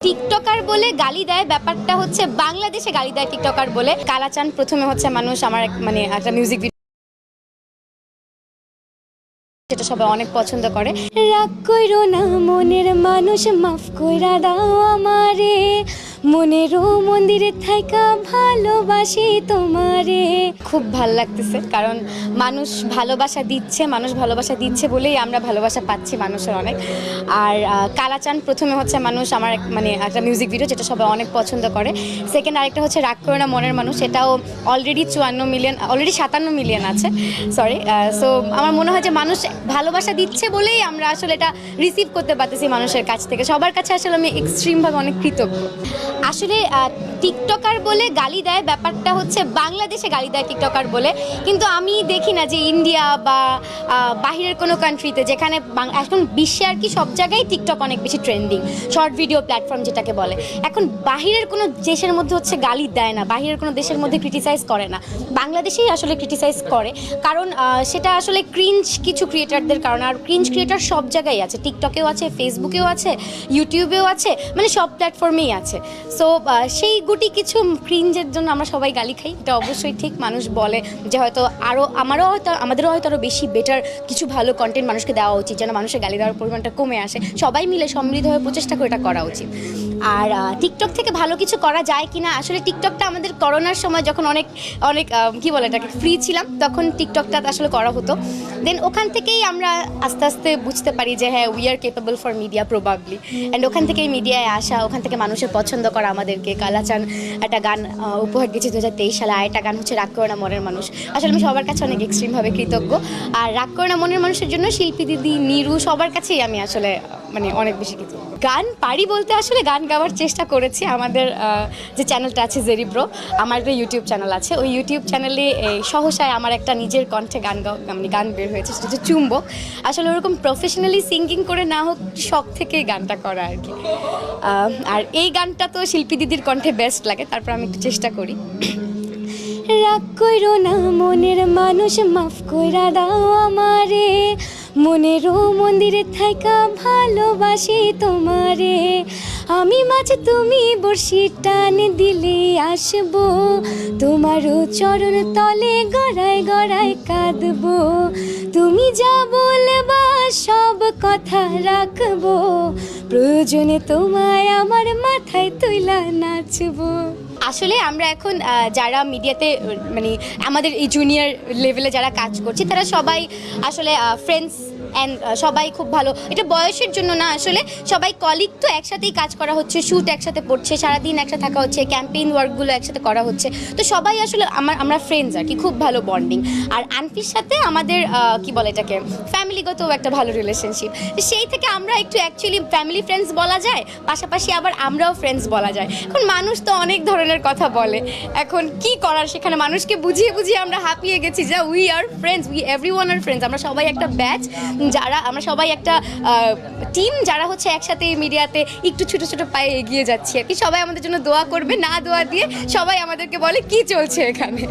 TikToker বলে গালি দেয়, ব্যাপারটা হচ্ছে বাংলাদেশে গালি দেয় টিকটকার বলে। কালাচান প্রথমে হচ্ছে মানুষ আমার একটা মিউজিক ভিডিও যেটা সবাই অনেক পছন্দ করে। রাগ কইরো না মনের মানুষ, মাফ কইরা দাও আমারে, মনেরও মন্দিরে থাইকা ভালোবাসি তোমারে। খুব ভাল লাগতেছে, কারণ মানুষ ভালোবাসা দিচ্ছে বলেই আমরা ভালোবাসা পাচ্ছি মানুষের অনেক। আর কালাচান প্রথমে হচ্ছে মানুষ আমার একটা মিউজিক ভিডিও যেটা সবাই অনেক পছন্দ করে। সেকেন্ড আরেকটা হচ্ছে রাগ করে না মনের মানুষ, এটাও অলরেডি 57 মিলিয়ন আছে, সরি। সো আমার মনে হয় যে মানুষ ভালোবাসা দিচ্ছে বলেই আমরা আসলে এটা রিসিভ করতে পারতেছি মানুষের কাছ থেকে। সবার কাছে আসলে আমি এক্সট্রিমভাবে অনেক কৃতজ্ঞ। আসলে টিকটকার বলে গালি দেয়, ব্যাপারটা হচ্ছে বাংলাদেশে গালি দেয় টিকটকার বলে, কিন্তু আমি দেখি না যে ইন্ডিয়া বা বাহিরের কোনো কান্ট্রিতে, যেখানে এখন বিশ্বে আর কি সব জায়গায় টিকটক অনেক বেশি ট্রেন্ডিং, শর্ট ভিডিও প্ল্যাটফর্ম যেটাকে বলে। এখন বাহিরের কোনো দেশের মধ্যে হচ্ছে গালি দেয় না, বাহিরের কোনো দেশের মধ্যে ক্রিটিসাইজ করে না, বাংলাদেশেই আসলে ক্রিটিসাইজ করে। কারণ সেটা আসলে ক্রিঞ্জ কিছু ক্রিয়েটারদের কারণে। আর ক্রিঞ্জ ক্রিয়েটার সব জায়গায় আছে, টিকটকেও আছে, ফেসবুকেও আছে, ইউটিউবেও আছে, মানে সব প্ল্যাটফর্মেই আছে। সো সেই গুটি কিছু ক্রিঞ্জের জন্য আমরা সবাই গালি খাই, এটা অবশ্যই ঠিক। মানুষ বলে যে হয়তো আমাদেরও হয়তো আরও বেশি বেটার কিছু ভালো কন্টেন্ট মানুষকে দেওয়া উচিত, যেন মানুষের গালি দেওয়ার পরিমাণটা কমে আসে, সবাই মিলে সমৃদ্ধভাবে প্রচেষ্টা করে এটা করা উচিত। আর টিকটক থেকে ভালো কিছু করা যায় কি না, আসলে টিকটকটা আমাদের করোনার সময় যখন অনেক কী বলে এটাকে ফ্রি ছিলাম, তখন টিকটকটা আসলে করা হতো। দেন ওখান থেকেই আমরা আস্তে আস্তে বুঝতে পারি যে হ্যাঁ, we are capable for media probably. And ওখান থেকেই মিডিয়ায় আসা, ওখান থেকে মানুষের পছন্দ করা আমাদেরকে। কালাচান একটা গান উপহার দিয়েছে 2023 সালে, আর একটা গান হচ্ছে রাগ করে না মনের মানুষ। আসলে আমি সবার কাছে অনেক এক্সট্রিমভাবে কৃতজ্ঞ। আর রাগ করে না মনের মানুষের জন্য শিল্পী দিদি, নিরু, সবার কাছেই আমি আসলে অনেক বেশি কৃতজ্ঞ। গান পারি বলতে আসলে গান গাওয়ার চেষ্টা করেছি। আমাদের যে চ্যানেলটা আছে জেরিব্রো, আমার একটা ইউটিউব চ্যানেল আছে, ওই ইউটিউব চ্যানেলে সহসায় আমার একটা নিজের কণ্ঠে গান বের হয়েছে, সেটা হচ্ছে চুম্বক। আসলে ওরকম প্রফেশনালি সিঙ্গিং করে না হোক, শখ থেকেই গানটা করা আর কি। আর এই গানটা তো শিল্পী দিদির কণ্ঠে বেস্ট লাগে, তারপর আমি একটু চেষ্টা করি। রাগ কইরো না মনের মানুষ, মাফ কইরা দাও আমারে, মনেরও মন্দিরে থাইকা ভালোবাসি তোমারে। আমি মাছ তুমি বর্ষি টান দিলে আসবো, তোমারও চরণ তলে গড়ায় গড়ায় কাঁদবো। তুমি যা বলবা সব কথা রাখবো, প্রয়োজনে তোমায় আমার মাথায় তুইলা নাচবো। আসলে আমরা এখন যারা মিডিয়াতে আমাদের এই জুনিয়র লেভেলে যারা কাজ করছি, তারা সবাই আসলে ফ্রেন্ডস অ্যান্ড সবাই খুব ভালো। এটা বয়সের জন্য না, আসলে সবাই কলিগ, তো একসাথেই কাজ করা হচ্ছে, শ্যুট একসাথে পড়ছে, সারাদিন একসাথে থাকা হচ্ছে, ক্যাম্পেইন ওয়ার্কগুলো একসাথে করা হচ্ছে। তো সবাই আসলে আমরা ফ্রেন্ডস আর কি, খুব ভালো বন্ডিং। আর আনফির সাথে আমাদের কি বলে এটাকে, ফ্যামিলিগত একটা ভালো রিলেশনশিপ। সেই থেকে আমরা একটু অ্যাকচুয়ালি ফ্যামিলি ফ্রেন্ডস বলা যায়, পাশাপাশি আবার আমরাও ফ্রেন্ডস বলা যায়। এখন মানুষ তো অনেক ধরনের কথা বলে, এখন কি করার, সেখানে মানুষকে বুঝিয়ে বুঝিয়ে আমরা হাঁপিয়ে গেছি যে we are friends, we everyone are friends. আমরা সবাই একটা ব্যাচ, আমরা সবাই একটা টিম, যারা হচ্ছে একসাথে মিডিয়াতে একটু ছোটো ছোটো পায়ে এগিয়ে যাচ্ছি আর কি। সবাই আমাদের জন্য দোয়া করবে, না দোয়া দিয়ে সবাই আমাদেরকে বলে কি চলছে এখানে।